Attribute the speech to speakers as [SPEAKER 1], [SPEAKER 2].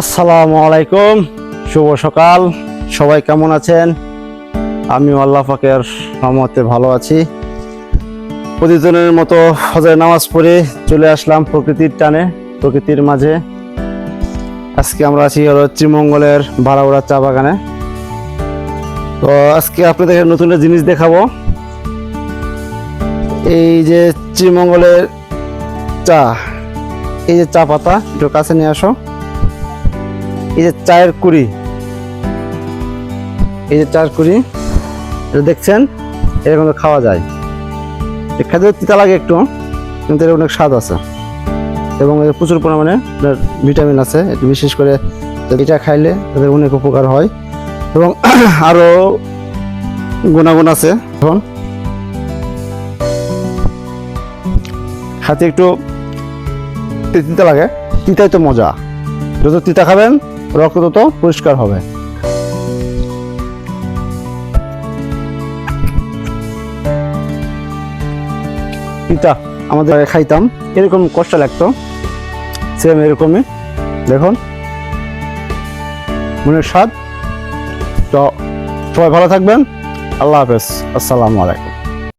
[SPEAKER 1] আসসালামু আলাইকুম, শুভ সকাল। সবাই কেমন আছেন? আমি আল্লাহ পাকের রহমতে ভালো আছি। প্রতিদিনের মতো ফজরের নামাজ পড়ে চলে আসলাম প্রকৃতির টানে, প্রকৃতির মাঝে। আজকে আমরা আছি হলো শ্রীমঙ্গলের ভাড়াউড়া চা বাগানে। তো আজকে আপনাদের নতুন একটা জিনিস দেখাবো। এই যে শ্রীমঙ্গলের চা, এই যে চা পাতা, একটু কাছে নিয়ে আসো। এই যে চায়ের কুড়ি, এই যে চায়ের কুড়ি, এটা দেখছেন, এরকম খাওয়া যায়। খেতে তিতা লাগে একটু, কিন্তু এর অনেক স্বাদ আছে এবং এর প্রচুর পরিমাণে ভিটামিন আছে। এটা বিশেষ করে এটা খাইলে তাদের অনেক উপকার হয় এবং আরও গুণাগুণ আছে। এখন হাতে একটু তিতা লাগে, তিতাই তো মজা। যত তিতা খাবেন রক্ত তত পরিষ্কার হবে। তিতা আমাদের খাইতাম, এরকম কষ্ট লাগতো, সেম এরকমই। দেখুন মনের স্বাদ। তো সবাই ভালো থাকবেন। আল্লাহ হাফেজ, আসসালামু আলাইকুম।